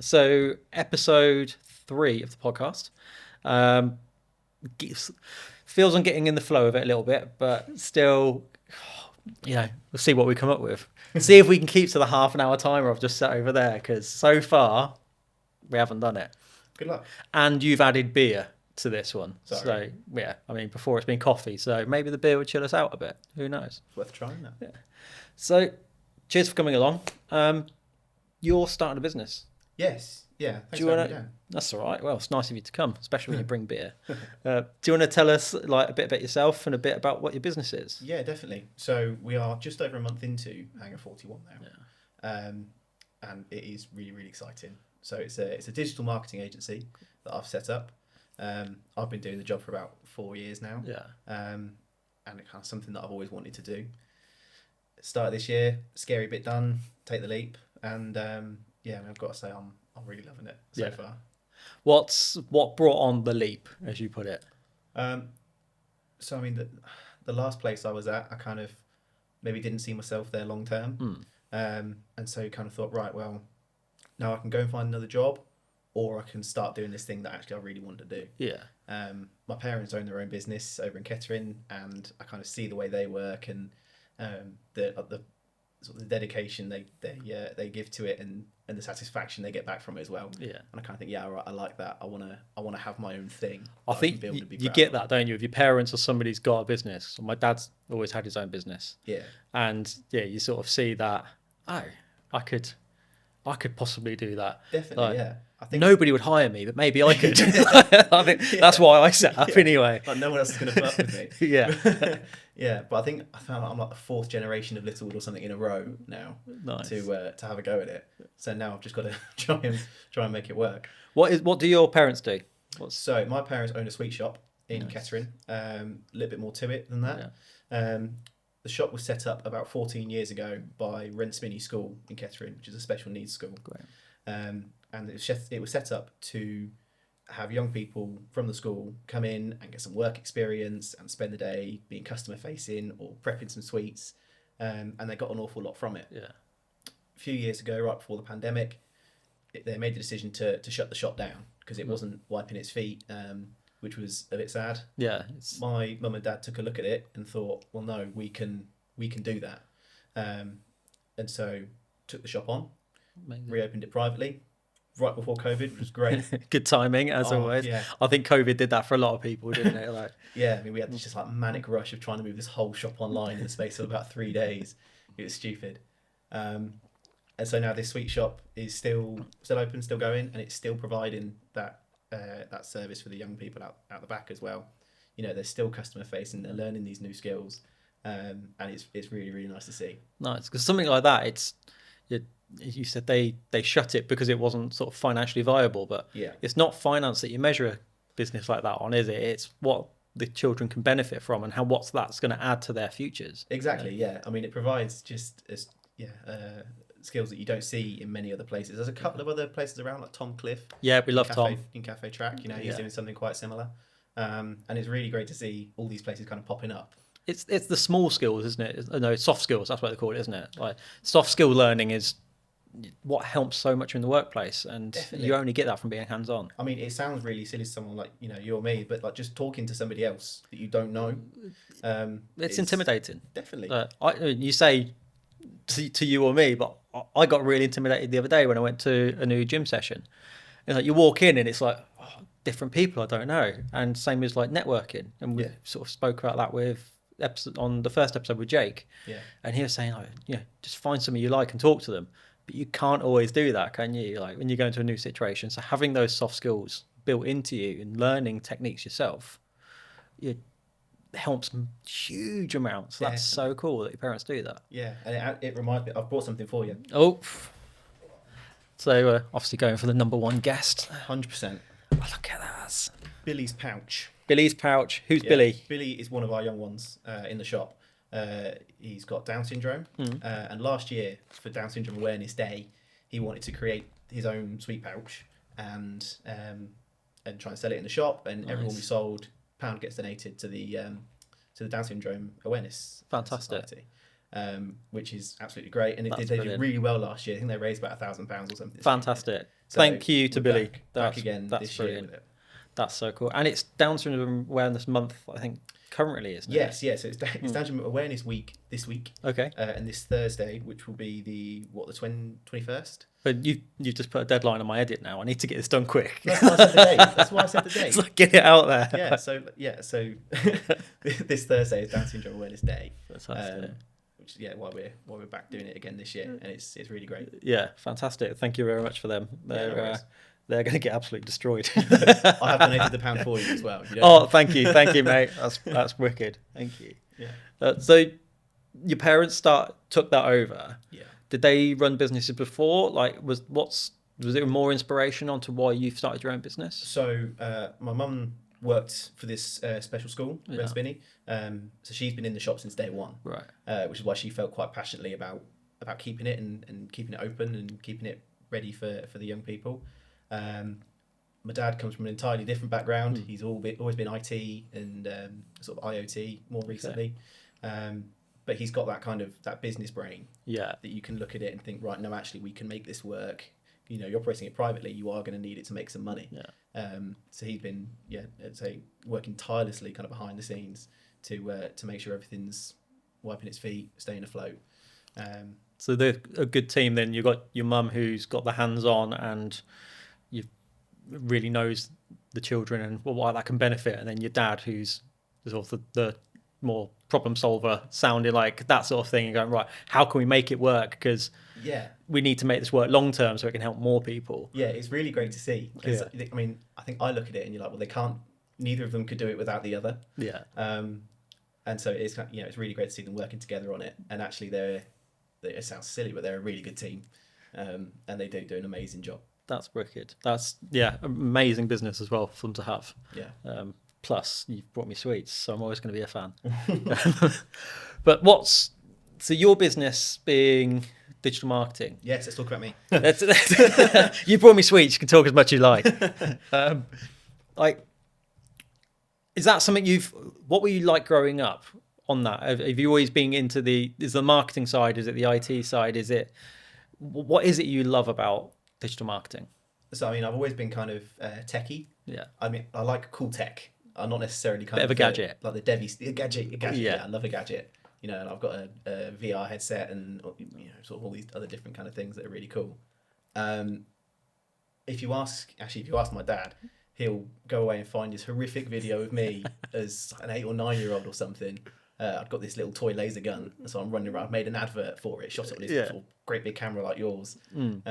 So episode 3 of the podcast. Um, feels I'm getting in the flow of it a little bit, but still, we'll see what we come up with. See if we can keep to the half an hour timer I've just set over there, because so far we haven't done it. Good luck. And you've added beer to this one. Sorry. So, yeah, I mean, before it's been coffee, so maybe the beer would chill us out a bit. Who knows? It's worth trying that. Yeah. So, cheers for coming along. You're starting a business. Yes. Yeah. Thanks Do you for want having me to? down. That's all right. Well, it's nice of you to come, especially when you bring beer. Do you want to tell us a bit about yourself and a bit about what your business is? Yeah, definitely. So we are just over a month into Hangar 41 now, and it is really, really exciting. So it's a digital marketing agency that I've set up. I've been doing the job for about 4 years now. Yeah. And it's kind of something that I've always wanted to do. Started this year, scary bit done, take the leap, and I've got to say I'm really loving it so far. What brought on the leap, as you put it? So I mean, the last place I was at, I kind of maybe didn't see myself there long term, and so kind of thought, right, well, now I can go and find another job, or I can start doing this thing that actually I really want to do. Yeah. My parents own their own business over in Kettering, and I kind of see the way they work and the sort of the dedication they give to it and the satisfaction they get back from it as well. Yeah. And I kind of think, yeah, I like that. I want to have my own thing. I think you get that, don't you? If your parents or somebody's got a business. My dad's always had his own business. Yeah. And you sort of see that, I could possibly do that. Definitely, yeah. I think nobody would hire me, but maybe I could. I think that's why I set up anyway. Like no one else is going to put up with me. Yeah. Yeah, but I found like I'm like the 4th generation of Littlewood or something in a row now. Nice. To have a go at it. So now I've just got to try and make it work. What do your parents do? So my parents own a sweet shop in Kettering. A little bit more to it than that. Yeah. The shop was set up about 14 years ago by Rensmini School in Kettering, which is a special needs school. Great. And it was set up to have young people from the school come in and get some work experience and spend the day being customer facing or prepping some sweets. And they got an awful lot from it. Yeah. A few years ago, right before the pandemic, they made the decision to shut the shop down because it wasn't wiping its feet, which was a bit sad. Yeah. My mum and dad took a look at it and thought, well, no, we can do that. And so took the shop on, Amazing. Reopened it privately right before COVID, which was great. Good timing, as always. Yeah. I think COVID did that for a lot of people, didn't it? Yeah, I mean, we had this just like manic rush of trying to move this whole shop online in the space of about 3 days. It was stupid. And so now this sweet shop is still open, still going, and it's still providing that service for the young people out the back as well. You know, they're still customer facing, they're learning these new skills, and it's really, really nice to see. Nice, because something like that, you said they shut it because it wasn't sort of financially viable, but it's not finance that you measure a business like that on, is it? It's what the children can benefit from and what's that's going to add to their futures. Exactly, yeah. I mean, it provides just skills that you don't see in many other places. There's a couple of other places around, like Tom Cliff. Yeah, we love Tom. In Cafe Track, he's doing something quite similar. And it's really great to see all these places kind of popping up. It's the small skills, isn't it? No, soft skills, that's what they call it, isn't it? Like soft skill learning is what helps so much in the workplace, and Definitely. You only get that from being hands-on. I mean, it sounds really silly to someone like you or me, but like just talking to somebody else that you don't know, it's intimidating. Definitely. You say to you or me, but I got really intimidated the other day when I went to a new gym session. And like you walk in and it's like different people I don't know, and same as like networking, and we sort of spoke about that on the first episode with Jake. Yeah. And he was saying just find somebody you like and talk to them. But you can't always do that, can you? Like when you go into a new situation. So having those soft skills built into you and learning techniques yourself, it helps huge amounts. That's so cool that your parents do that. Yeah, and it reminds me, I've brought something for you. Oh. So obviously going for the number one guest. 100%. Oh, look at that. Billy's pouch. Billy's pouch. Who's Billy? Billy is one of our young ones in the shop. He's got Down syndrome, and last year for Down Syndrome Awareness Day, he wanted to create his own sweet pouch and try and sell it in the shop. And everyone we sold, £1 gets donated to the Down Syndrome Awareness Fantastic. Society. which is absolutely great. And they did really well last year. I think they raised about £1,000 or something. Fantastic. So Thank you to Billy. Back again this brilliant. year with it. That's so cool. And it's Down Syndrome Awareness Month, I think, currently, isn't it? Yes. So it's Down Syndrome Awareness Week this week. Okay. And this Thursday, which will be the 21st? But you've just put a deadline on my edit now. I need to get this done quick. That's why I said the date. That's why I said the date. It's like, get it out there. So this Thursday is Down Syndrome Awareness Day. Fantastic. Which is why we're back doing it again this year, and it's really great. Yeah, fantastic. Thank you very much for them. They're going to get absolutely destroyed. I have donated the £1 for you as well. Thank you, mate. That's wicked. Thank you. Yeah. So your parents took that over. Yeah. Did they run businesses before? Like, was there more inspiration onto why you've started your own business? So my mum worked for this special school, Red Spinney. So she's been in the shop since day one. Right. Which is why she felt quite passionately about keeping it and keeping it open and keeping it ready for the young people. My dad comes from an entirely different background. He's always been IT and sort of IoT more recently. But he's got that business brain. Yeah. That you can look at it and think, right, no, actually, we can make this work. You're operating it privately. You are going to need it to make some money. Yeah. So he's been, I'd say, working tirelessly kind of behind the scenes to make sure everything's wiping its feet, staying afloat. So they're a good team. Then you've got your mum who's got the hands-on and you really knows the children and why that can benefit, and then your dad who's sort of the more problem solver, sounding like that sort of thing, and going, right, how can we make it work? Because we need to make this work long term so it can help more people. Yeah, it's really great to see. Because I mean, I think I look at it and you're like, well, they can't. Neither of them could do it without the other. Yeah. And so it's it's really great to see them working together on it. And actually, it sounds silly, but they're a really good team, and they do an amazing job. That's wicked. That's amazing business as well for them to have. Yeah. Plus, you've brought me sweets, so I'm always going to be a fan. But so your business being digital marketing? Yes, let's talk about me. You brought me sweets. You can talk as much as you like. Is that something what were you like growing up on that? Have you always been into is the marketing side? Is it the IT side? What is it you love about digital marketing? So, I mean, I've always been kind of techie. Yeah. I mean, I like cool tech. I'm not necessarily kind of a gadget. Like the gadget. Yeah, I love a gadget. And I've got a VR headset and sort of all these other different kind of things that are really cool. If you ask my dad, he'll go away and find this horrific video of me as an 8 or 9 year old or something. I've got this little toy laser gun, so I'm running around. I've made an advert for it, shot it with this sort of great big camera like yours, and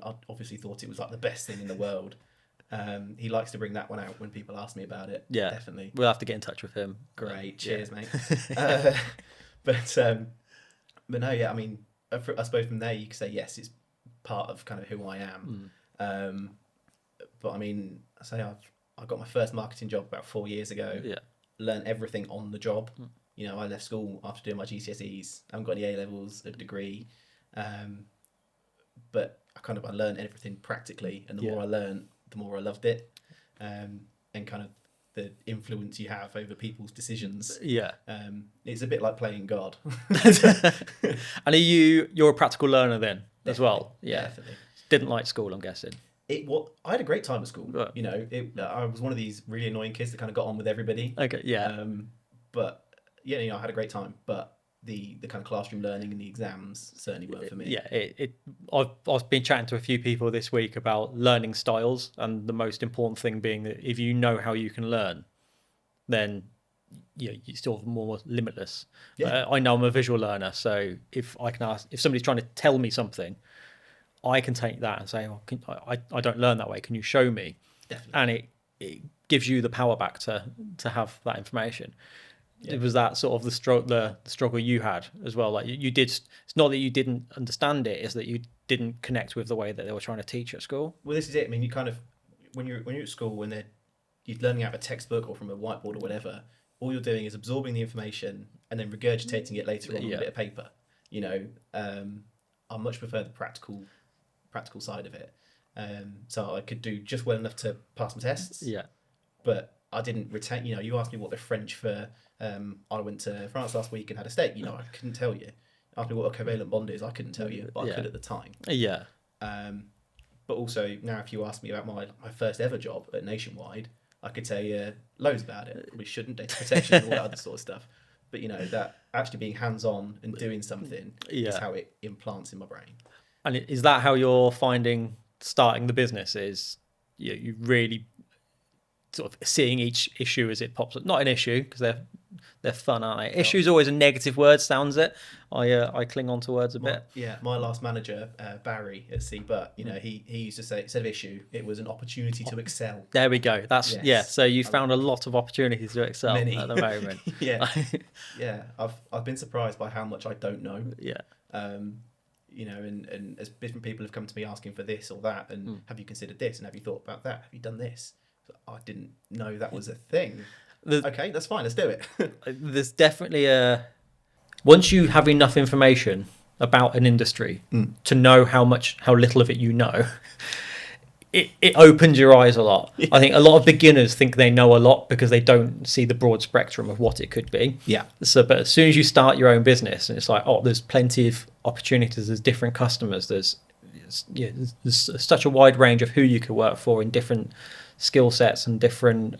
I obviously thought it was like the best thing in the world. He likes to bring that one out when people ask me about it. Yeah, definitely. We'll have to get in touch with him. Great, cheers, mate. But no, I mean, I suppose from there you could say yes, it's part of kind of who I am. But I mean, I got my first marketing job about 4 years ago. Yeah. Learned everything on the job. I left school after doing my GCSEs. I haven't got any A levels, a degree, but I learned everything practically, and the more I learned, the more I loved it, and kind of the influence you have over people's decisions. Yeah, it's a bit like playing God. And you're a practical learner then as well? Yeah, definitely. Didn't like school, I'm guessing. I had a great time at school. Right. I was one of these really annoying kids that kind of got on with everybody. Okay, yeah. But I had a great time. But the kind of classroom learning and the exams certainly weren't for me. Yeah, I've been chatting to a few people this week about learning styles, and the most important thing being that if you know how you can learn, then you're still more limitless. Yeah. I know I'm a visual learner, so if somebody's trying to tell me something, I can take that and say, I don't learn that way. Can you show me? Definitely. And it gives you the power back to have that information. Yeah. It was that sort of the struggle you had as well. Like you did. It's not that you didn't understand it; it's that you didn't connect with the way that they were trying to teach at school. Well, this is it. I mean, you kind of when you're at school, when you're learning out of a textbook or from a whiteboard or whatever, all you're doing is absorbing the information and then regurgitating it later on a bit of paper. I much prefer the practical side of it. So I could do just well enough to pass my tests. Yeah. But I didn't retain. You asked me what the French for I went to France last week and had a steak. I couldn't tell you. Asked me what a covalent bond is. I couldn't tell you, but I could at the time. Yeah. But also now, if you ask me about my first ever job at Nationwide, I could tell you loads about it. Probably shouldn't, data protection, all that other sort of stuff. But that actually being hands-on and doing something is how it implants in my brain. And is that how you're finding starting the business? Is you really sort of seeing each issue as it pops up? Not an issue, because they're fun, aren't they? Issue is always a negative word, sounds it. I cling on to words a bit. My last manager, Barry at Seabut, he used to say, instead of issue, it was an opportunity to excel. There we go. So you found a lot of opportunities to excel Many. at the moment. Yeah. I've been surprised by how much I don't know. Yeah. And as different people have come to me asking for this or that, and have you considered this, and have you thought about that? Have you done this? I didn't know that was a thing. Okay, that's fine. Let's do it. There's definitely once you have enough information about an industry to know how little of it you know, it opens your eyes a lot. Yeah. I think a lot of beginners think they know a lot because they don't see the broad spectrum of what it could be. Yeah. But as soon as you start your own business, and it's like, there's plenty of opportunities. There's different customers. There's such a wide range of who you could work for in different skill sets and different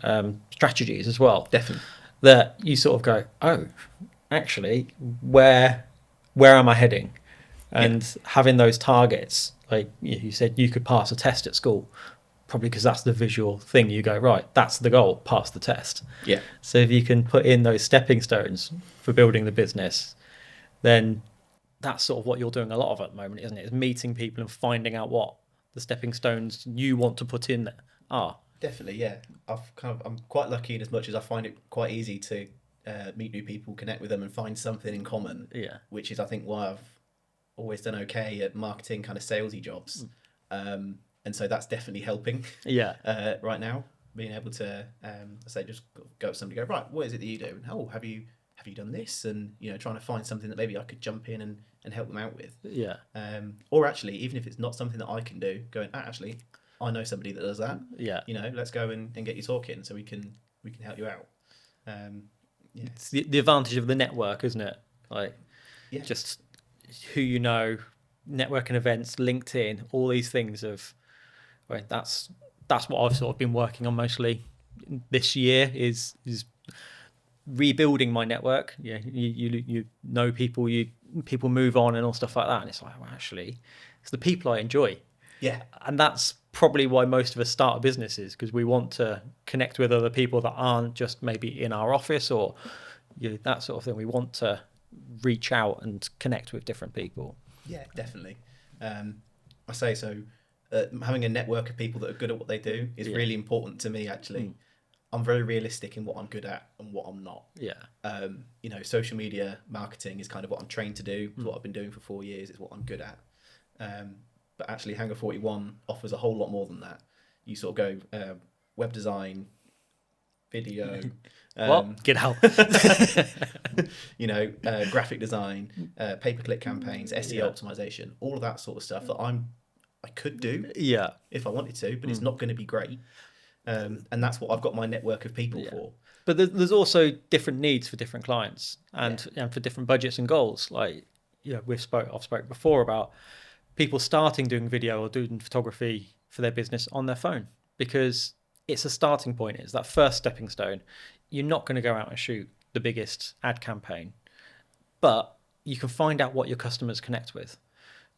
strategies as well. Definitely. That you sort of go, actually, where am I heading? And having those targets, like you said, you could pass a test at school, probably because that's the visual thing. You go, right, that's the goal, pass the test. Yeah. So if you can put in those stepping stones for building the business, then that's sort of what you're doing a lot of at the moment, isn't it? Is meeting people and finding out what the stepping stones you want to put in there are. Definitely, yeah. I'm quite lucky in as much as I find it quite easy to meet new people, connect with them, and find something in common. Yeah. Which is, I think, why I've always done okay at marketing, kind of salesy jobs, and so that's definitely helping. Yeah. Right now, being able to say, just go up to somebody, and go, right, what is it that you do? And have you done this? And trying to find something that maybe I could jump in and help them out with. Yeah. Or actually, even if it's not something that I can do, going, actually, I know somebody that does that. Yeah. Let's go and get you talking so we can help you out. It's the advantage of the network, isn't it? Like, just who you know, networking events, LinkedIn, all these things that's what I've sort of been working on mostly this year is rebuilding my network. Yeah. You know people, people move on and all stuff like that. And it's like, well, actually, it's the people I enjoy. Yeah. And that's probably why most of us start businesses, because we want to connect with other people that aren't just maybe in our office or that sort of thing. We want to reach out and connect with different people. Yeah, definitely. I say so. Having a network of people that are good at what they do is really important to me, actually. I'm very realistic in what I'm good at and what I'm not. Yeah. Social media marketing is kind of what I'm trained to do. It's what I've been doing for 4 years. It's what I'm good at. But actually, Hangar 41 offers a whole lot more than that. You sort of go web design, video. What? Get out. Graphic design, pay-per-click campaigns, SEO optimization, all of that sort of stuff that I could do if I wanted to, but it's not going to be great. And that's what I've got my network of people for. But there's also different needs for different clients and for different budgets and goals. Like, I've spoke before about people starting doing video or doing photography for their business on their phone, because it's a starting point. It's that first stepping stone. You're not going to go out and shoot the biggest ad campaign, but you can find out what your customers connect with.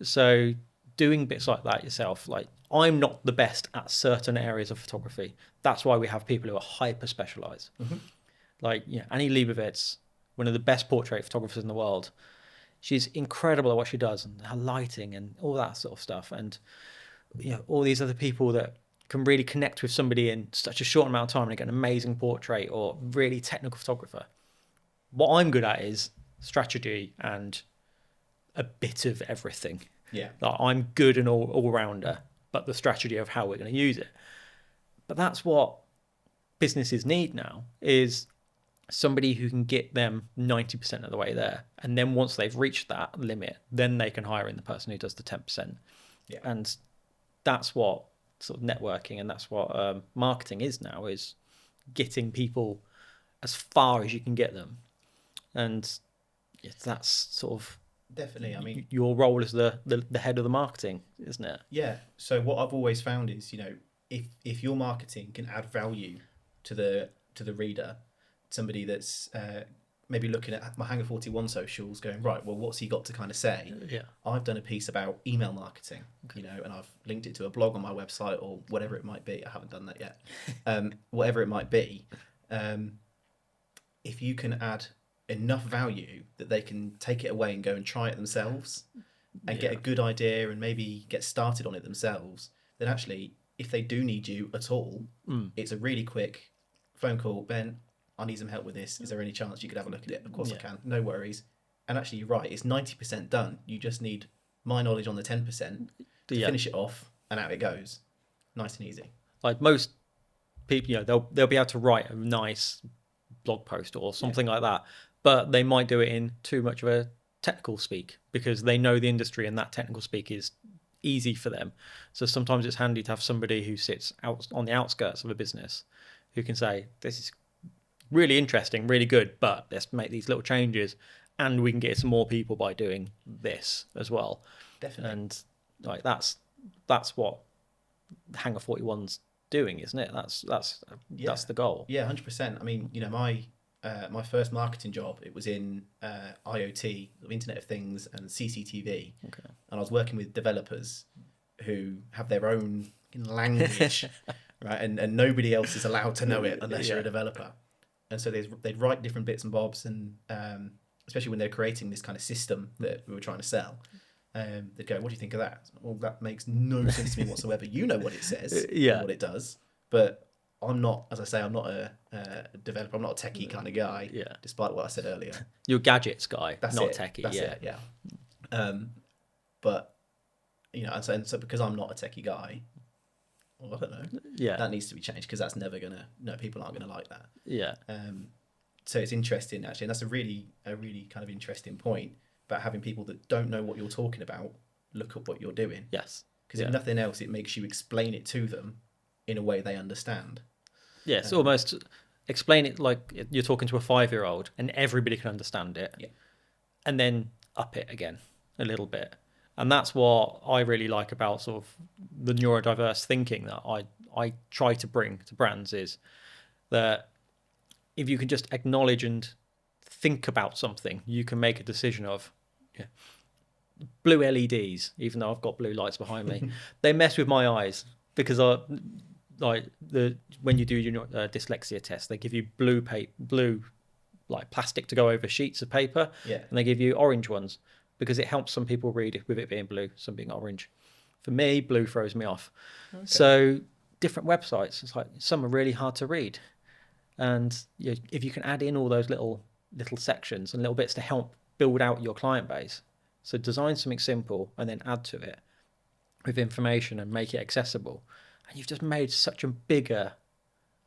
So doing bits like that yourself, like, I'm not the best at certain areas of photography. That's why we have people who are hyper specialized. Mm-hmm. Like, Annie Leibovitz, one of the best portrait photographers in the world. She's incredible at what she does and her lighting and all that sort of stuff. And all these other people that can really connect with somebody in such a short amount of time and get an amazing portrait, or really technical photographer. What I'm good at is strategy and a bit of everything. Yeah. Like, I'm good and all-rounder, but the strategy of how we're going to use it. But that's what businesses need now, is somebody who can get them 90% of the way there. And then once they've reached that limit, then they can hire in the person who does the 10%. Yeah. And that's what sort of networking and that's what marketing is now, is getting people as far as you can get them, and that's sort of Definitely. I mean, your role as the head of the marketing, isn't it? yeah. So what I've always found is, if your marketing can add value to the reader, somebody that's maybe looking at my Hangar 41 socials, going, right, well, what's he got to kind of say? Yeah. I've done a piece about email marketing, and I've linked it to a blog on my website or whatever it might be. I haven't done that yet. Whatever it might be, if you can add enough value that they can take it away and go and try it themselves and get a good idea and maybe get started on it themselves, then actually, if they do need you at all, it's a really quick phone call. Ben, I need some help with this. Is there any chance you could have a look at it? Of course I can. No worries. And actually, you're right. It's 90% done. You just need my knowledge on the 10% to finish it off, and out it goes. Nice and easy. Like most people, they'll be able to write a nice blog post or something like that, but they might do it in too much of a technical speak because they know the industry and that technical speak is easy for them. So sometimes it's handy to have somebody who sits out on the outskirts of a business who can say, this is really interesting, really good, but let's make these little changes and we can get some more people by doing this as well. Definitely. And like that's what Hangar 41's doing, isn't it? That's the goal. Yeah, 100%. I mean, my first marketing job, it was in IoT, Internet of Things, and CCTV. Okay. And I was working with developers who have their own language, right? And nobody else is allowed to know it unless you're a developer. And so they'd write different bits and bobs, and especially when they're creating this kind of system that we were trying to sell, they'd go, what do you think of that? Well, that makes no sense to me whatsoever. You know what it says, what it does, but I'm not, as I say, I'm not a developer. I'm not a techie kind of guy, despite what I said earlier. You're a gadgets guy, That's not it. techie. That's it, yeah. But, and so because I'm not a techie guy, well, I don't know. Yeah. That needs to be changed because that's never going to, no, people aren't going to like that. Yeah. So it's interesting, actually. And that's a really kind of interesting point about having people that don't know what you're talking about look at what you're doing. Yes. Because if nothing else, it makes you explain it to them in a way they understand. Yes, almost explain it like you're talking to a 5-year-old and everybody can understand it. Yeah. And then up it again a little bit. And that's what I really like about sort of the neurodiverse thinking that I try to bring to brands, is that if you can just acknowledge and think about something, you can make a decision of blue LEDs, even though I've got blue lights behind me. They mess with my eyes because when you do your dyslexia test, they give you blue like plastic to go over sheets of paper, and they give you orange ones because it helps some people read with it being blue, some being orange. For me, blue throws me off. Okay. So different websites, it's like some are really hard to read, and if you can add in all those little sections and little bits to help build out your client base, so design something simple and then add to it with information and make it accessible, and you've just made such a bigger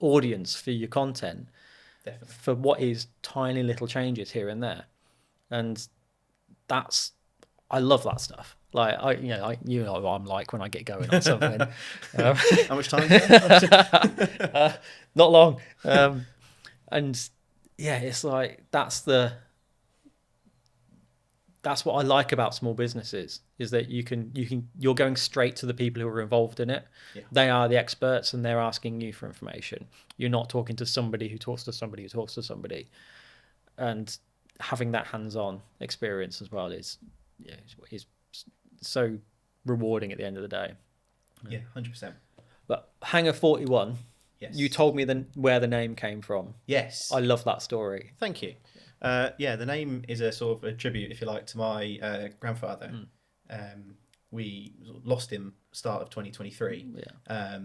audience for your content. Definitely. For what is tiny little changes here and there, and I love that stuff. Like you know what I'm like when I get going on something. How much time? Not long. And yeah, it's like that's what I like about small businesses, is that you're going straight to the people who are involved in it. Yeah. They are the experts and they're asking you for information. You're not talking to somebody who talks to somebody who talks to somebody. And having that hands-on experience as well is so rewarding at the end of the day. Yeah, 100%. But Hangar 41, yes. You told me where the name came from. Yes. I love that story. Thank you. The name is a sort of a tribute, if you like, to my grandfather. We lost him start of 2023. Yeah.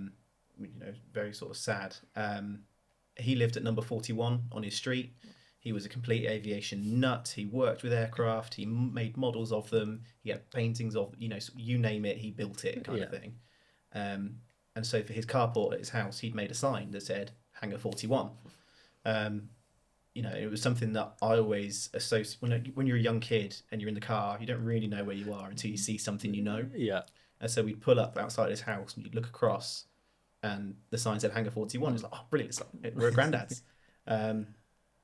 Very sort of sad. He lived at number 41 on his street. He was a complete aviation nut. He worked with aircraft. He made models of them. He had paintings of, you name it, he built it kind of thing. And so for his carport at his house, he'd made a sign that said Hangar 41. It was something that I always associate when you're a young kid and you're in the car, you don't really know where you are until you see something you know. Yeah. And so we'd pull up outside his house and you'd look across and the sign said Hangar 41. It's like, oh, brilliant. It's like, we're at Grandad's.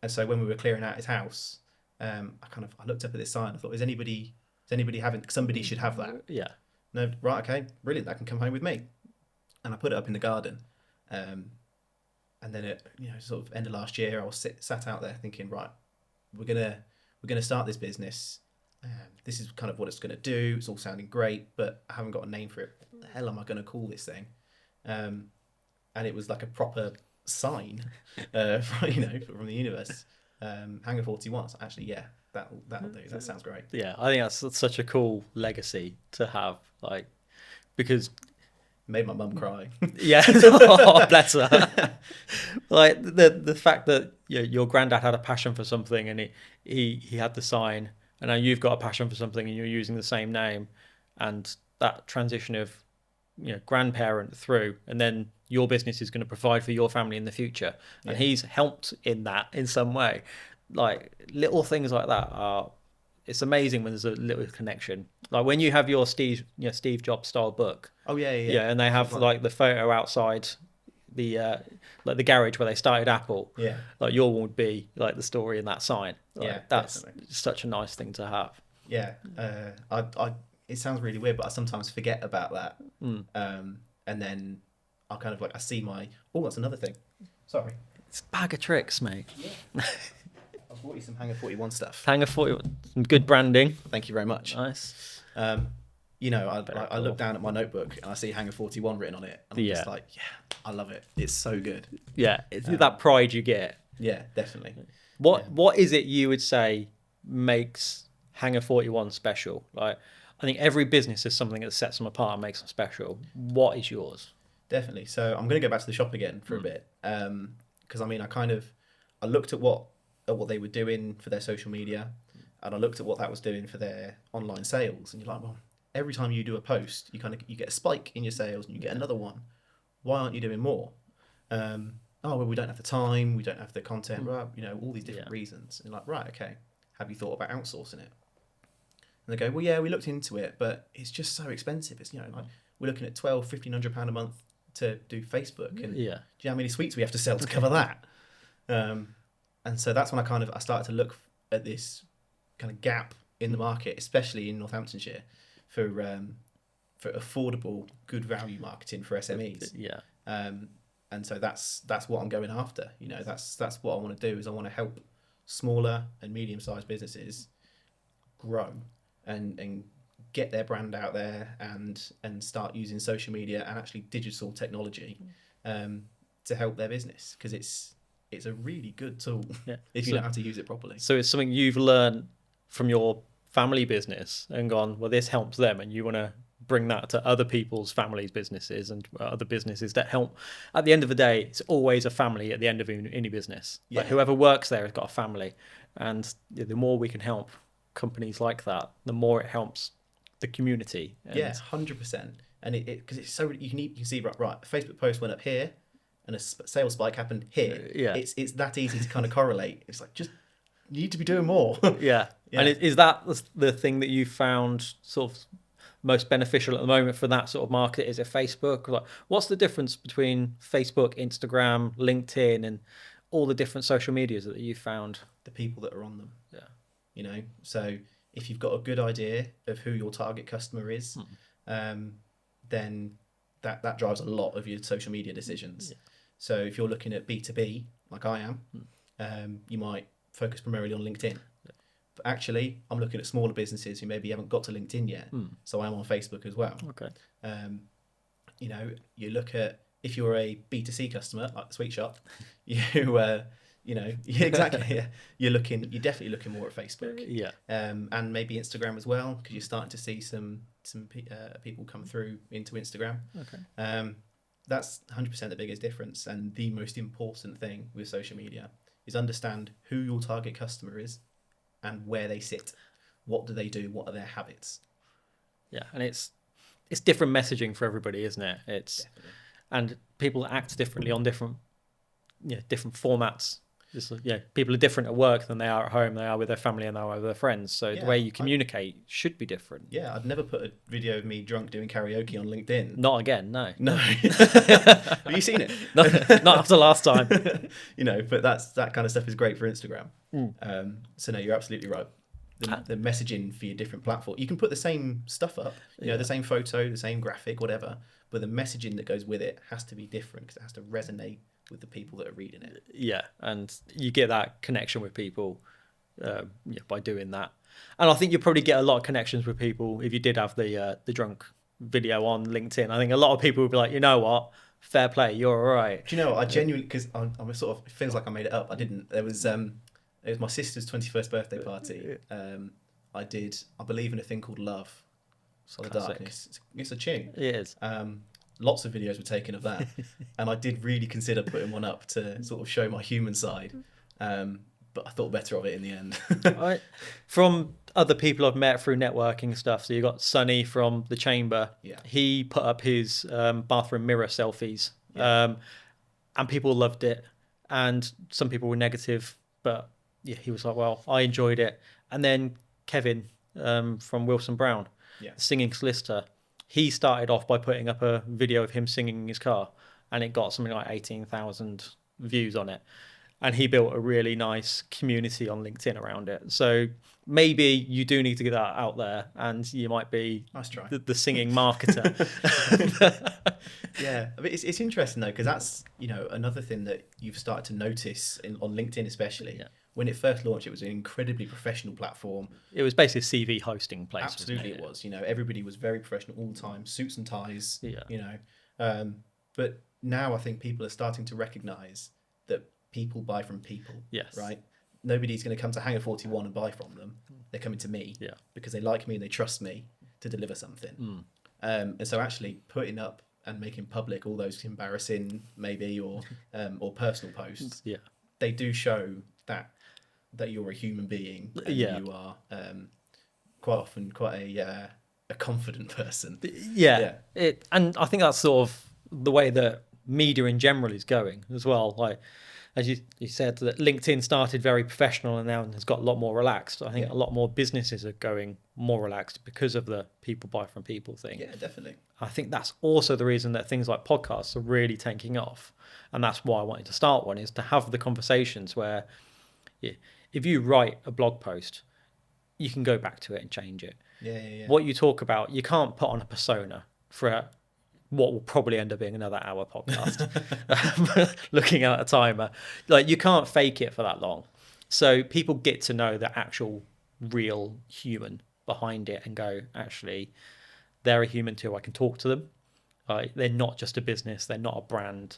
And so when we were clearing out his house, I looked up at this sign. I thought, is anybody having? Somebody should have that. Yeah. No, right, okay, brilliant. That can come home with me. And I put it up in the garden. And then at sort of end of last year, I was sat out there thinking, right, we're gonna start this business. This is kind of what it's gonna do. It's all sounding great, but I haven't got a name for it. What the hell am I gonna call this thing? And it was like a proper sign, from the universe. Hangar 41. So actually, yeah, that'll do. That sounds great. Yeah, I think that's such a cool legacy to have, like, because Made my mum cry. yeah, oh, bless her. Like the fact that your granddad had a passion for something and he had the sign, and now you've got a passion for something and you're using the same name, and that transition of grandparent through, and then your business is going to provide for your family in the future, and he's helped in that in some way. Like little things like that are, it's amazing when there's a little connection. Like when you have your Steve Jobs style book. Oh yeah. And they have like the photo outside the like the garage where they started Apple. Yeah. Like your one would be like the story in that sign. Like, that's definitely such a nice thing to have. Yeah. I it sounds really weird, but I sometimes forget about that. And then I kind of I see that's another thing. Sorry. It's a bag of tricks, mate. Yeah. I bought you some Hangar 41 stuff. Hangar 41, some good branding. Thank you very much. Nice. I look down at my notebook and I see Hangar 41 written on it. And I'm just like, yeah, I love it. It's so good. Yeah, it's that pride you get. Yeah, definitely. What is it you would say makes Hangar 41 special? Like, I think every business has something that sets them apart and makes them special. What is yours? Definitely. So I'm going to go back to the shop again for a bit. Because I looked at what they were doing for their social media, and I looked at what that was doing for their online sales, and you're like, well, every time you do a post, you get a spike in your sales and you get another one. Why aren't you doing more? We don't have the time, we don't have the content, all these different reasons. And you're like, right, okay, have you thought about outsourcing it? And they go, well, yeah, we looked into it, but it's just so expensive. It's we're looking at £1,200-1,500 a month to do Facebook, and do you know how many suites we have to sell to cover that? And so that's when I started to look at this kind of gap in the market, especially in Northamptonshire, for affordable, good value marketing for SMEs. Yeah. And so that's what I'm going after. That's what I want to do, is I want to help smaller and medium-sized businesses grow and get their brand out there and start using social media and actually digital technology to help their business, because it's a really good tool if you know how to use it properly. So it's something you've learned from your family business and gone, well, this helps them, and you want to bring that to other people's families' businesses and other businesses that help. At the end of the day, it's always a family at the end of any business. Yeah. Like whoever works there has got a family, and the more we can help companies like that, the more it helps the community. And 100%. And it because it's so you can see right. A Facebook post went up here, and a sales spike happened here. It's that easy to kind of correlate. It's like, just you need to be doing more. Yeah. And is that the thing that you found sort of most beneficial at the moment for that sort of market? Is it Facebook? Like, what's the difference between Facebook, Instagram, LinkedIn, and all the different social medias that you found? The people that are on them. Yeah. So if you've got a good idea of who your target customer is, then that drives a lot of your social media decisions. Yeah. So if you're looking at B2B, like I am, you might focus primarily on LinkedIn. Yeah. But actually, I'm looking at smaller businesses who maybe haven't got to LinkedIn yet. So I'm on Facebook as well. Okay. You look at, if you're a B2C customer, like the sweet shop, exactly. Yeah. You're definitely looking more at Facebook. Yeah. And maybe Instagram as well, because you're starting to see some people come through into Instagram. Okay. That's 100% the biggest difference, and the most important thing with social media is understand who your target customer is and where they sit. What do they do? What are their habits? Yeah, and it's different messaging for everybody, isn't it? It's definitely. And people act differently on different formats Just, people are different at work than they are at home. They are with their family and they are with their friends. So the way you communicate should be different. Yeah, I'd never put a video of me drunk doing karaoke on LinkedIn. Not again, no. No. Have you seen it? No, not after last time. But that kind of stuff is great for Instagram. So no, you're absolutely right. The messaging for your different platform, you can put the same stuff up, the same photo, the same graphic, whatever, but the messaging that goes with it has to be different because it has to resonate with the people that are reading it. Yeah, and you get that connection with people by doing that. And I think you'll probably get a lot of connections with people if you did have the drunk video on LinkedIn. I think a lot of people would be like, you know what, fair play, you're all right. Do you know what? I genuinely, because I'm sort of, it feels like I made it up. I didn't. It was my sister's 21st birthday party. I believe in a thing called Love. So the Darkness. It's a tune. It is. Lots of videos were taken of that, and I did really consider putting one up to sort of show my human side, but I thought better of it in the end. From other people I've met through networking stuff, so you got Sonny from The Chamber. Yeah. He put up his bathroom mirror selfies, and people loved it, and some people were negative, but he was like, well, I enjoyed it. And then Kevin from Wilson Brown, singing solicitor, he started off by putting up a video of him singing in his car, and it got something like 18,000 views on it. And he built a really nice community on LinkedIn around it. So maybe you do need to get that out there, and you might be nice try. The singing marketer. Yeah, I mean, it's interesting though, because that's another thing that you've started to notice on LinkedIn, especially. Yeah. When it first launched, it was an incredibly professional platform. It was basically a CV hosting place. Absolutely, it was. Everybody was very professional all the time, suits and ties. Yeah. But now I think people are starting to recognise that people buy from people. Yes. Right. Nobody's going to come to Hangar 41 and buy from them. They're coming to me. Yeah. Because they like me and they trust me to deliver something. And so actually putting up and making public all those embarrassing maybe or personal posts. Yeah. They do show that you're a human being and you are quite often quite a confident person. Yeah. And I think that's sort of the way that media in general is going as well. Like, as you said, that LinkedIn started very professional and now has got a lot more relaxed. I think a lot more businesses are going more relaxed because of the people buy from people thing. Yeah, definitely. I think that's also the reason that things like podcasts are really taking off. And that's why I wanted to start one, is to have the conversations where if you write a blog post, you can go back to it and change it. Yeah. What you talk about, you can't put on a persona for what will probably end up being another hour podcast. Looking at a timer, like, you can't fake it for that long. So people get to know the actual real human behind it and go, actually, they're a human too. I can talk to them. They're not just a business. They're not a brand.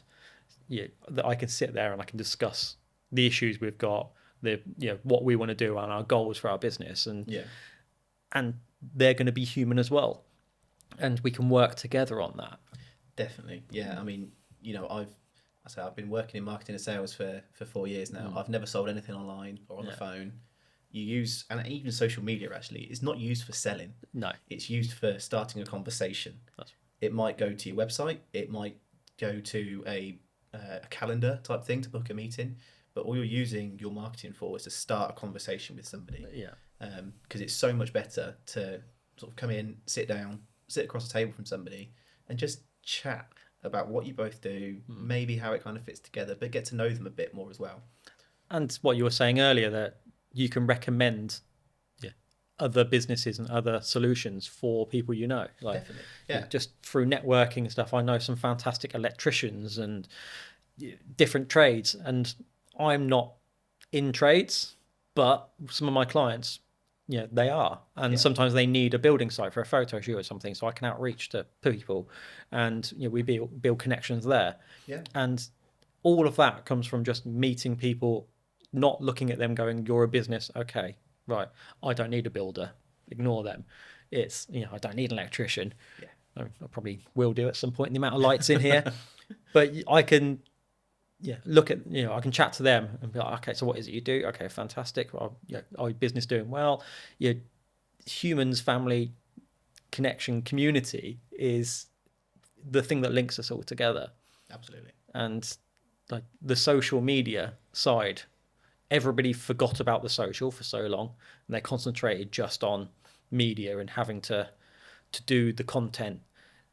That I can sit there and I can discuss the issues we've got, what we want to do and our goals for our business, and they're going to be human as well, and we can work together on that. Definitely. I mean, I've been working in marketing and sales for 4 years now. I've never sold anything online or on the phone. You use, and even social media actually, is not used for selling. No, it's used for starting a conversation. It might go to your website, it might go to a calendar type thing to book a meeting, but all you're using your marketing for is to start a conversation with somebody. Because it's so much better to sort of come in, sit down, sit across the table from somebody and just chat about what you both do, maybe how it kind of fits together, but get to know them a bit more as well. And what you were saying earlier, that you can recommend other businesses and other solutions for people like, definitely. Just through networking and stuff. I know some fantastic electricians and different trades, and I'm not in trades, but some of my clients, they are, and sometimes they need a building site for a photo shoot or something, so I can outreach to people, and we build connections there. And all of that comes from just meeting people, not looking at them going, you're a business, okay, right, I don't need a builder, ignore them. It's, I don't need an electrician. I probably will do at some point in the amount of lights in here, but I can look at, I can chat to them and be like, okay, so what is it you do? Okay, fantastic. Well, our business doing well. Humans, family, connection, community is the thing that links us all together. Absolutely. And like the social media side everybody forgot about the social for so long, and they concentrated just on media and having to do the content,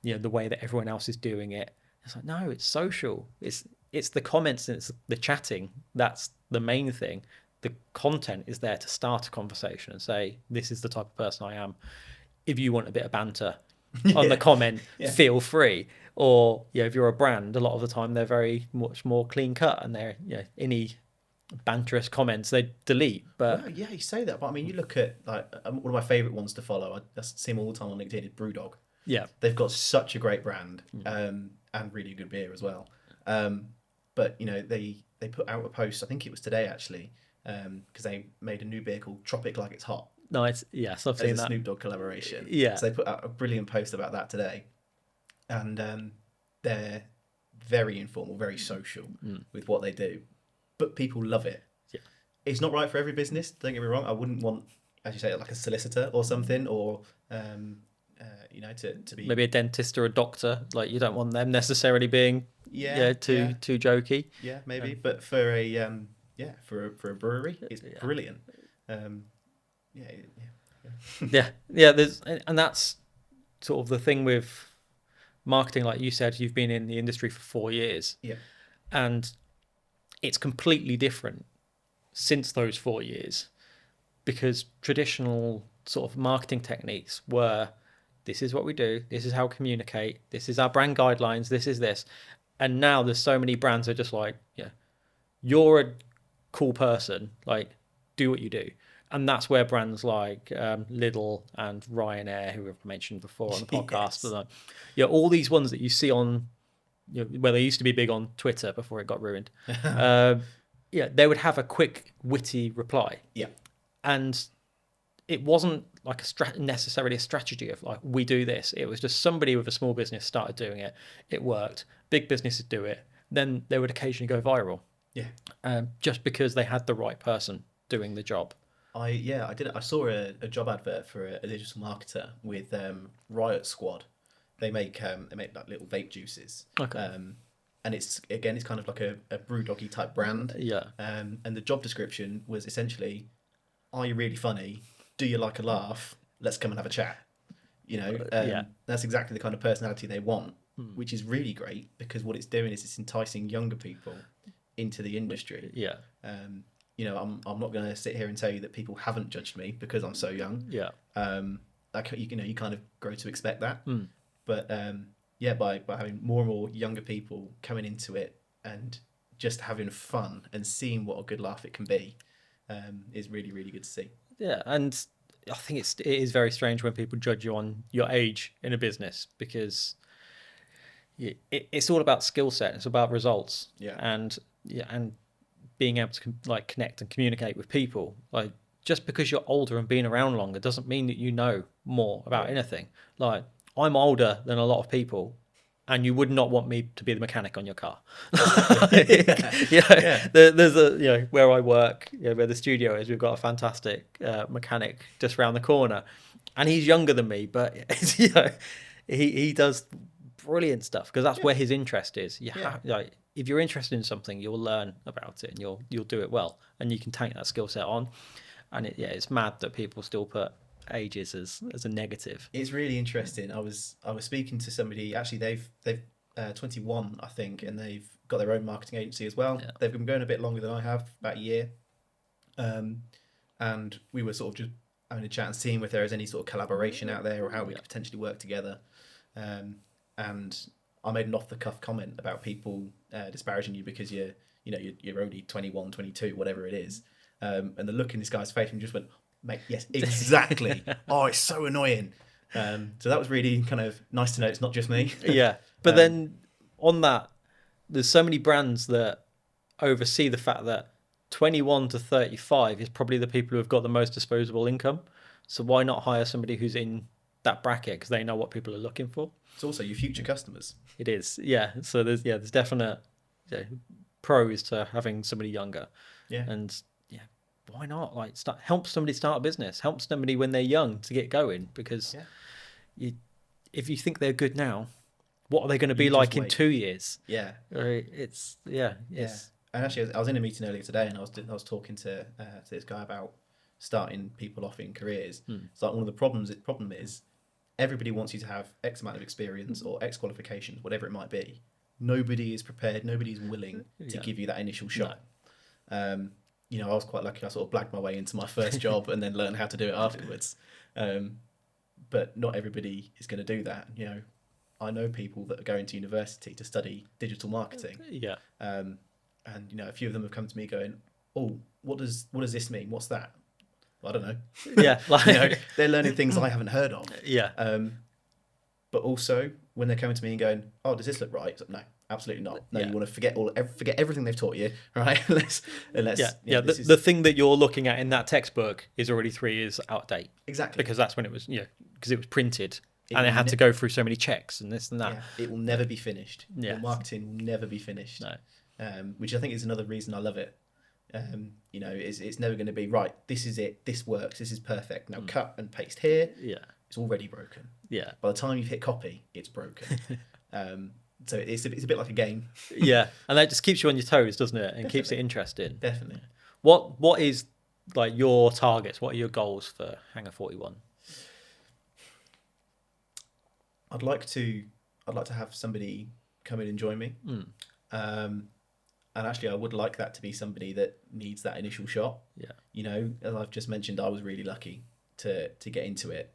the way that everyone else is doing it. It's like, no, it's social. It's the comments and it's the chatting. That's the main thing. The content is there to start a conversation and say, this is the type of person I am. If you want a bit of banter on the comment, feel free. Or if you're a brand, a lot of the time they're very much more clean cut, and they're any banterous comments they delete. But well, yeah, you say that, but I mean, you look at like one of my favourite ones to follow. I see them all the time on LinkedIn. Is BrewDog. yeah, They've got such a great brand, and really good beer as well. But they put out a post. I think it was today actually, because they made a new beer called Tropic Like It's Hot. nice. Yes, I've seen As a that. Snoop Dogg collaboration. Yeah. So they put out a brilliant post about that today, and they're very informal, very social with what they do, but people love it. Yeah. It's not right for every business. Don't get me wrong. I wouldn't want, as you say, like a solicitor or something, or to be maybe a dentist or a doctor. Like, you don't want them necessarily being too jokey. Yeah, maybe. But for a for a brewery, it's brilliant. And that's sort of the thing with marketing. Like you said, you've been in the industry for 4 years. Yeah. And it's completely different since those 4 years, because traditional sort of marketing techniques were, this is what we do, this is how we communicate, this is our brand guidelines, this is this. And now there's so many brands that are just like, you're a cool person, like, do what you do. And that's where brands like Lidl and Ryanair, who we've mentioned before on the podcast, all these ones that you see on, where they used to be big on Twitter before it got ruined, they would have a quick, witty reply. Yeah. And it wasn't like necessarily a strategy of like, we do this. It was just somebody with a small business started doing it. It worked. Big businesses do it. Then they would occasionally go viral. Yeah. Just because they had the right person doing the job. I did. I saw a job advert for a digital marketer with Riot Squad. They make like little vape juices. Okay. And it's kind of like a BrewDoggy type brand. Yeah. And the job description was essentially, are you really funny? Do you like a laugh? Let's come and have a chat. That's exactly the kind of personality they want, which is really great, because what it's doing is it's enticing younger people into the industry. Yeah. I'm not going to sit here and tell you that people haven't judged me because I'm so young. Yeah. You kind of grow to expect that. But by having more and more younger people coming into it and just having fun and seeing what a good laugh it can be, is really, really good to see. Yeah, and I think it is very strange when people judge you on your age in a business, because it's all about skill set. It's about results. Yeah. And being able to like connect and communicate with people. Like, just because you're older and been around longer doesn't mean that you know more about anything. Like, I'm older than a lot of people, and you would not want me to be the mechanic on your car. There's where I work, where the studio is, we've got a fantastic mechanic just around the corner, and he's younger than me, but he does brilliant stuff, because that's where his interest is. If you're interested in something, you'll learn about it, and you'll do it well, and you can take that skill set on. And it's mad that people still put ages as a negative. It's really interesting. I was speaking to somebody, actually they've 21, I think, and they've got their own marketing agency as well. They've been going a bit longer than I have, about a year, and we were sort of just having a chat and seeing if there is any sort of collaboration out there, or how we could potentially work together. And I made an off the cuff comment about people disparaging you because you're only 21, 22, whatever it is, and the look in this guy's face, and just went, mate, yes, exactly. Oh, it's so annoying. So that was really kind of nice to know it's not just me. Yeah. But then on that, there's so many brands that oversee the fact that 21 to 35 is probably the people who have got the most disposable income. So why not hire somebody who's in that bracket, because they know what people are looking for? It's also your future customers. It is. Yeah. So there's definite pros to having somebody younger. Yeah. And why not? Like, help somebody start a business, help somebody when they're young to get going, because if you think they're good now, what are they going to be like in 2 years? Yeah. It's and actually, I was in a meeting earlier today, and I was talking to this guy about starting people off in careers. It's like one of the problem is everybody wants you to have X amount of experience or X qualifications, whatever it might be. Nobody is prepared. Nobody is willing to give you that initial shot. No. You know, I was quite lucky. I sort of blagged my way into my first job and then learned how to do it afterwards. But not everybody is going to do that. You know, I know people that are going to university to study digital marketing. Yeah. And you know, a few of them have come to me going, "Oh, what does this mean? What's that?" Well, I don't know. Yeah, like you know, they're learning things I haven't heard of. Yeah. But also when they're coming to me and going, "Oh, does this look right?" It's like, no, absolutely not. No, you want to forget everything they've taught you, right? unless the thing that you're looking at in that textbook is already 3 years out of date. Exactly. Because that's when it was, because it was printed and it had to go through so many checks and this and that. Yeah, it will never be finished. Yeah. Your marketing will never be finished. No. Which I think is another reason I love it. You know, it's never going to be right. This is it. This works. This is perfect. Now cut and paste here. Yeah. It's already broken. Yeah. By the time you've hit copy, it's broken. So it's a bit like a game. Yeah, and that just keeps you on your toes, doesn't it? And keeps it interesting. Definitely. What is like your targets? What are your goals for Hangar 41? I'd like to have somebody come in and join me. And actually, I would like that to be somebody that needs that initial shot. Yeah. You know, as I've just mentioned, I was really lucky to get into it.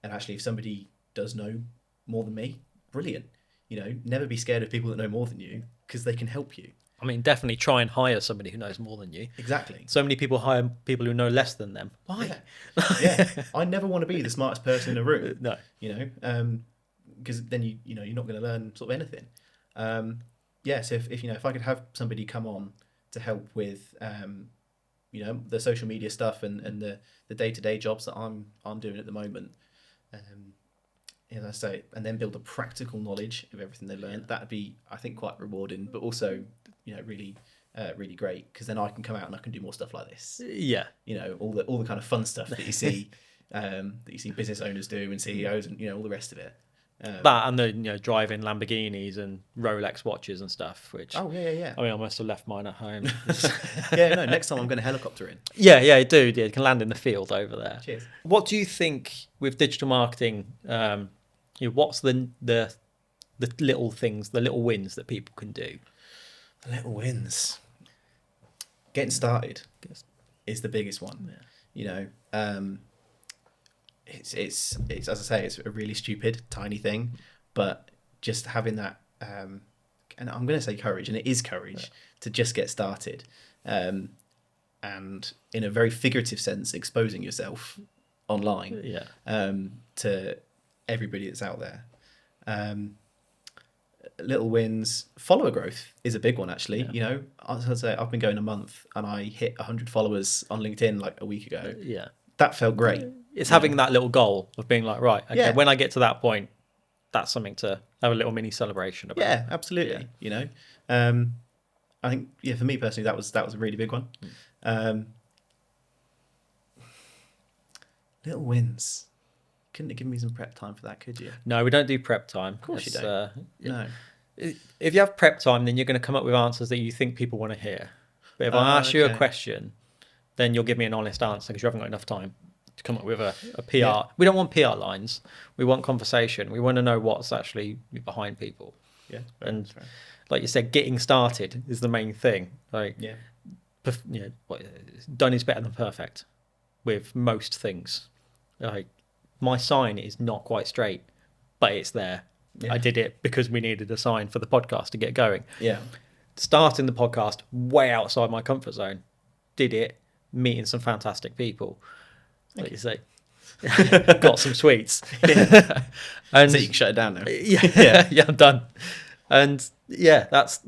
And actually, if somebody does know more than me, brilliant. You know, never be scared of people that know more than you because they can help you. I mean, definitely try and hire somebody who knows more than you. Exactly. So many people hire people who know less than them. Why? Yeah. I never want to be the smartest person in a room. No. You know, because then you're not going to learn sort of anything. So if I could have somebody come on to help with the social media stuff and the day-to-day jobs that I'm doing at the moment, as I say, and then build a practical knowledge of everything they learned, that'd be, I think, quite rewarding, but also really really great, because then I can come out and I can do more stuff like this. Yeah. You know, all the kind of fun stuff that you see business owners do and CEOs and all the rest of it. That and the driving Lamborghinis and Rolex watches and stuff. Which yeah. I mean, I must have left mine at home. Next time I'm going to helicopter in. Yeah, do. Yeah, you can land in the field over there. Cheers. What do you think with digital marketing? What's the little things, the little wins that people can do? The little wins. Getting started is the biggest one. Yeah. It's as I say, it's a really stupid, tiny thing, but just having that, and I'm going to say courage, and it is courage to just get started, and in a very figurative sense, exposing yourself online, to everybody that's out there. Little wins, follower growth is a big one actually. As I say, I've been going a month and I hit 100 followers on LinkedIn like a week ago. That felt great. It's having that little goal of being like, right, okay, when I get to that point, that's something to have a little mini celebration about. Yeah, absolutely. I think for me personally, that was a really big one. Little wins. Couldn't have given me some prep time for that, could you? No, we don't do prep time. Of course you don't. No. If you have prep time, then you're going to come up with answers that you think people want to hear. But if I ask you a question, then you'll give me an honest answer because you haven't got enough time to come up with a PR. Yeah. We don't want PR lines. We want conversation. We want to know what's actually behind people. Yeah. And like you said, getting started is the main thing. Like, done is better than perfect with most things. Like, my sign is not quite straight, but it's there. Yeah. I did it because we needed a sign for the podcast to get going. Yeah. Starting the podcast way outside my comfort zone. Did it, meeting some fantastic people. Like you say. Got some sweets. Yeah. And so you can shut it down now. Yeah, I'm done. And that's,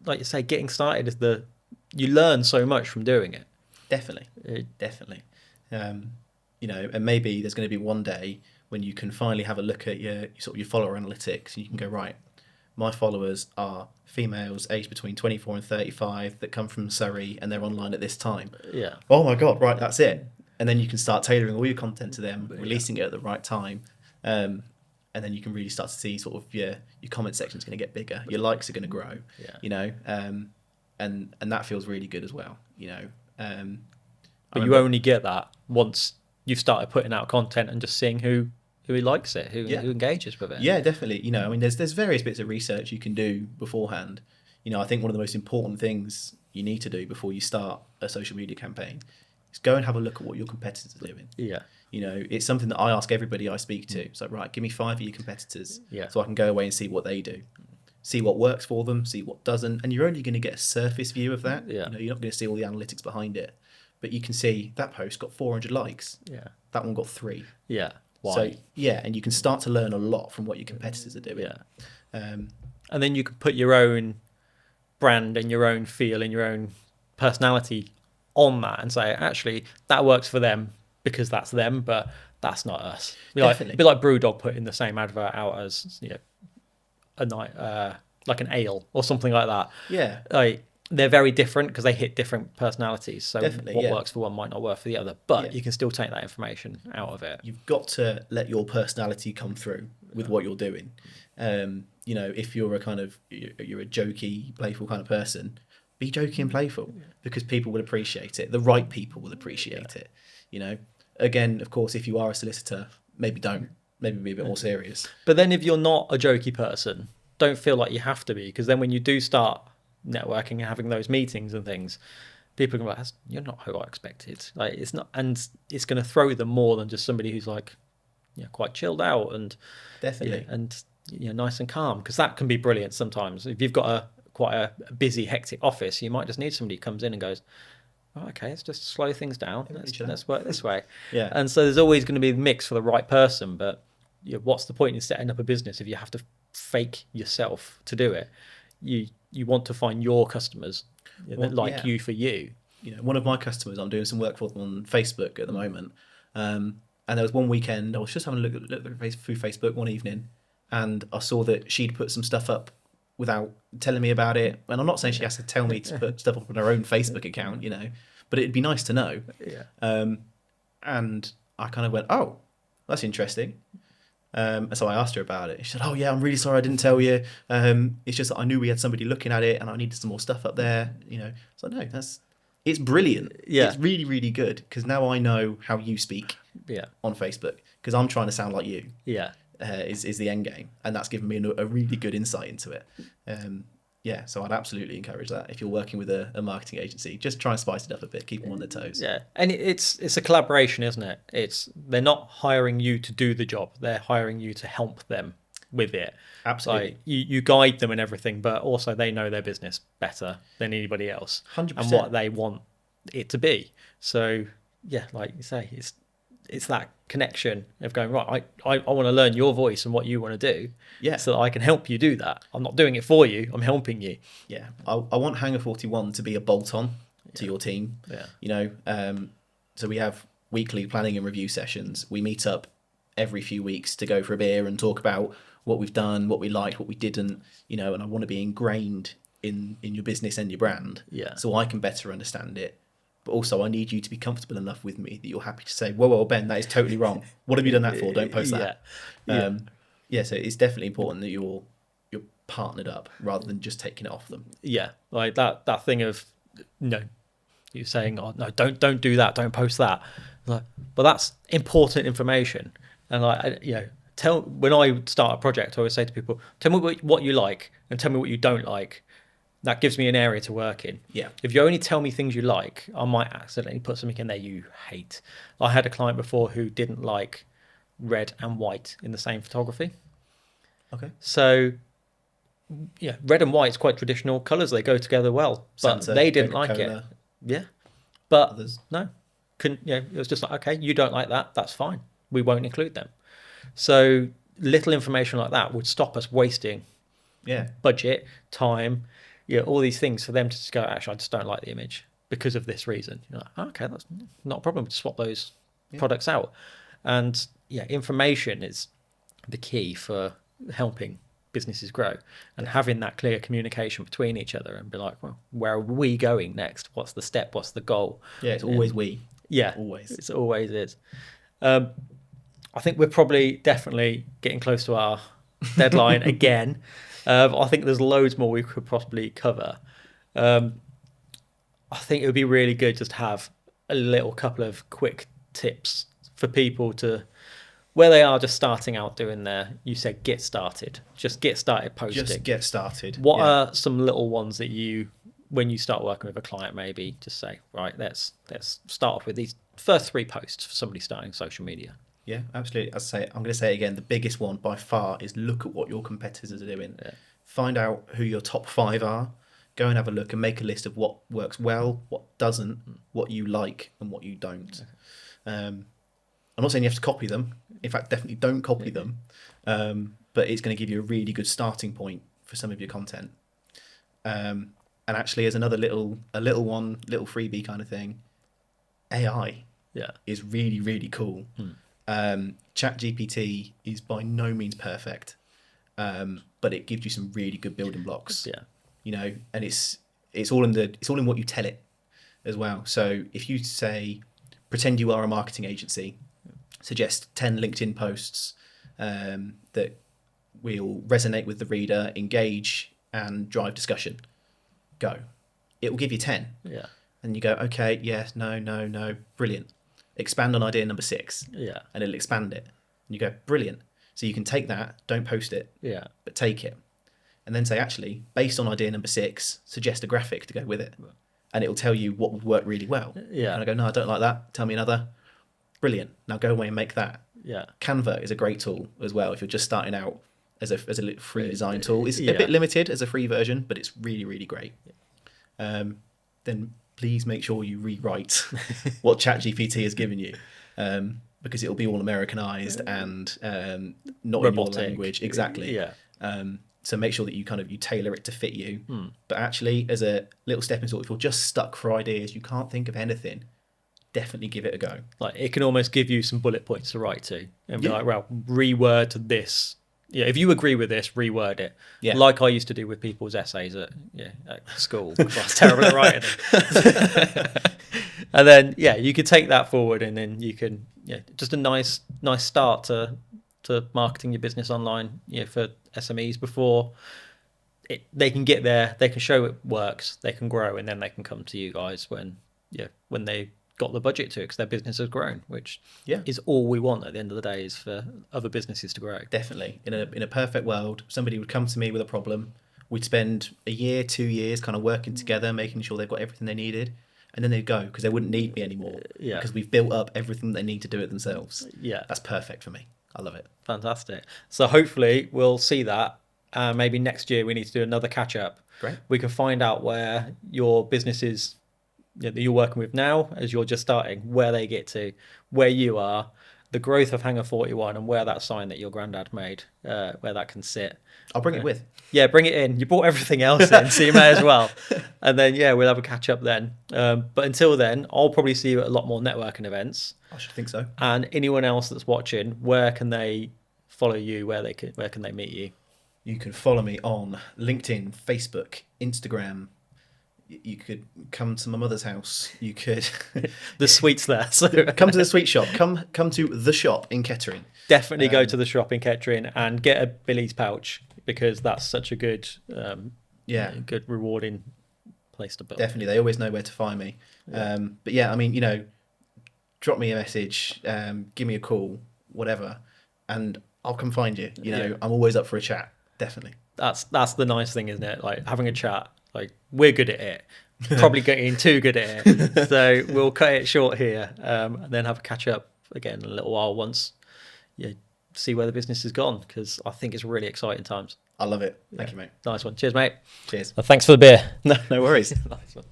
like you say, getting started is you learn so much from doing it. Definitely. And maybe there's going to be one day when you can finally have a look at your follower analytics and you can go, right, my followers are females aged between 24 and 35 that come from Surrey and they're online at this time. Yeah. Oh my God, right, that's it. And then you can start tailoring all your content to them, releasing it at the right time. And then you can really start to see sort of your comment section is going to get bigger. Your likes are going to grow, and that feels really good as well. But you only get that once you've started putting out content and just seeing who likes it, who engages with it. Yeah, definitely. I mean, there's various bits of research you can do beforehand. I think one of the most important things you need to do before you start a social media campaign is go and have a look at what your competitors are doing. Yeah. It's something that I ask everybody I speak to. It's like, right, give me 5 of your competitors, so I can go away and see what they do, see what works for them, see what doesn't, and you're only going to get a surface view of that. Yeah. You're not going to see all the analytics behind it, but you can see that post got 400 likes. Yeah. That one got 3. Yeah. Why? So and you can start to learn a lot from what your competitors are doing. Yeah. And then you can put your own brand and your own feel and your own personality on that and say, actually, that works for them because that's them, but that's not us. It'd be like Brewdog putting the same advert out as a night, like an ale or something like that. Yeah. Like, they're very different because they hit different personalities. So what works for one might not work for the other, but you can still take that information out of it. You've got to let your personality come through with what you're doing. If you're you're a jokey, playful kind of person, be jokey and playful because people will appreciate it. The right people will appreciate it. Again, of course, if you are a solicitor, maybe don't. Maybe be a bit more serious. But then if you're not a jokey person, don't feel like you have to be, because then when you do start networking and having those meetings and things, people are going to be like, you're not who I expected. Like, it's not, and it's going to throw them more than just somebody who's like, quite chilled out and definitely and nice and calm, because that can be brilliant sometimes. If you've got quite a busy, hectic office, you might just need somebody who comes in and goes, oh, okay, let's just slow things down. Let's work this way. Yeah. And so there's always going to be the mix for the right person, but what's the point in setting up a business if you have to fake yourself to do it? You want to find your customers that you for you. One of my customers, I'm doing some work for them on Facebook at the moment. And there was one weekend, I was just having a look through Facebook one evening, and I saw that she'd put some stuff up without telling me about it. And I'm not saying she has to tell me to put stuff up on her own Facebook account, but it'd be nice to know. Yeah. And I kind of went, oh, that's interesting. And so I asked her about it. She said, oh, yeah, I'm really sorry I didn't tell you. It's just that I knew we had somebody looking at it and I needed some more stuff up there. So no, it's brilliant. Yeah. It's really, really good, because now I know how you speak on Facebook, because I'm trying to sound like you. Yeah. Is the end game. And that's given me a really good insight into it. So I'd absolutely encourage that. If you're working with a marketing agency, just try and spice it up a bit, keep them on their toes. Yeah, and it's a collaboration, isn't it? They're not hiring you to do the job; they're hiring you to help them with it. Absolutely. Like, you guide them and everything, but also they know their business better than anybody else, 100%. and what they want it to be. So yeah, like you say, it's that connection of going, right, I want to learn your voice and what you want to do, so that I can help you do that. I'm not doing it for you, I'm helping you. Yeah, I want Hangar 41 to be a bolt-on to your team. So we have weekly planning and review sessions. We meet up every few weeks to go for a beer and talk about what we've done, what we liked, what we didn't, and I want to be ingrained in your business and your brand, so I can better understand it. But also, I need you to be comfortable enough with me that you're happy to say, whoa, Ben, that is totally wrong. What have you done that for? Don't post that. So it's definitely important that you're partnered up rather than just taking it off them. Yeah, like that thing of, you're saying, oh, no, don't do that, don't post that. Like, but that's important information. And when I start a project, I always say to people, tell me what you like and tell me what you don't like. That gives me an area to work in. Yeah. If you only tell me things you like, I might accidentally put something in there you hate. I had a client before who didn't like red and white in the same photography. Okay. So, red and white is quite traditional colours. They go together well. But Santa, they didn't like Coca-Cola, it. Yeah. But others. no. It was just like, okay, you don't like that. That's fine. We won't include them. So little information like that would stop us wasting budget, time, all these things for them to just go, actually, I just don't like the image because of this reason. You're like, okay, that's not a problem. Swap those products out. And information is the key for helping businesses grow, and having that clear communication between each other and be like, well, where are we going next? What's the step? What's the goal? Yeah, it's always we. Yeah, always. It always is. I think we're definitely getting close to our deadline again. I think there's loads more we could possibly cover. I think it would be really good just to have a little couple of quick tips for people to, where they are just starting out doing their, you said get started. Just get started posting. Just get started. What are some little ones that you, when you start working with a client, maybe just say, right, let's start off with these first 3 posts for somebody starting social media? Yeah, absolutely. I'm going to say it again. The biggest one by far is look at what your competitors are doing. Yeah. Find out who your top 5 are. Go and have a look and make a list of what works well, what doesn't, what you like, and what you don't. I'm not saying you have to copy them. In fact, definitely don't copy them. But it's going to give you a really good starting point for some of your content. And actually, as another little freebie kind of thing, AI is really, really cool. ChatGPT is by no means perfect, but it gives you some really good building blocks. Yeah. You know, and it's all in what you tell it as well. So if you say, pretend you are a marketing agency, suggest 10 LinkedIn posts that will resonate with the reader, engage and drive discussion. Go. It will give you 10. Yeah. And you go, okay, yes, no, brilliant. Expand on idea number 6. Yeah. And it'll expand it. And you go, brilliant. So you can take that, don't post it, but take it. And then say, actually, based on idea number 6, suggest a graphic to go with it. And it'll tell you what would work really well. Yeah. And I go, no, I don't like that. Tell me another. Brilliant. Now go away and make that. Yeah. Canva is a great tool as well if you're just starting out as a free design tool. It's a bit limited as a free version, but it's really, really great. Then please make sure you rewrite what ChatGPT has given you, because it'll be all Americanized and not robotic. in your language. Exactly. Yeah. So make sure that you tailor it to fit you. But actually, as a little stepping stone, if you're just stuck for ideas, you can't think of anything, definitely give it a go. Like it can almost give you some bullet points to write to and be like, well, reword this. Yeah, if you agree with this, reword it. Yeah. Like I used to do with people's essays at school. I was terrible at writing them. And then you could take that forward, and then you can just a nice start to marketing your business online. For SMEs before they can get there, they can show it works, they can grow, and then they can come to you guys when they got the budget to it because their business has grown, which is all we want at the end of the day, is for other businesses to grow. Definitely. In a perfect world, somebody would come to me with a problem. We'd spend a year, 2 years kind of working together, making sure they've got everything they needed. And then they'd go because they wouldn't need me anymore. Because we've built up everything they need to do it themselves. Yeah. That's perfect for me. I love it. Fantastic. So hopefully we'll see that. Maybe next year we need to do another catch up. Great. We can find out where your business is that you're working with now as you're just starting, where they get to, where you are, the growth of Hangar 41, and where that sign that your granddad made, where that can sit. I'll bring it with. Yeah, bring it in. You brought everything else in, so you may as well. And then, we'll have a catch up then. But until then, I'll probably see you at a lot more networking events. I should think so. And anyone else that's watching, where can they follow you? Where can they meet you? You can follow me on LinkedIn, Facebook, Instagram. You could come to my mother's house. You could the sweets there. So come to the sweet shop. Come to the shop in Kettering. Definitely go to the shop in Kettering and get a Billy's pouch, because that's such a good, good rewarding place to build. Definitely, they always know where to find me. Yeah. But drop me a message, give me a call, whatever, and I'll come find you. I'm always up for a chat. Definitely. That's the nice thing, isn't it? Like having a chat. Like we're good at it, probably getting too good at it. So we'll cut it short here, and then have a catch up again in a little while once see where the business has gone, because I think it's really exciting times. I love it. Thank you, mate. Nice one. Cheers, mate. Cheers. Thanks for the beer. No worries. Nice one.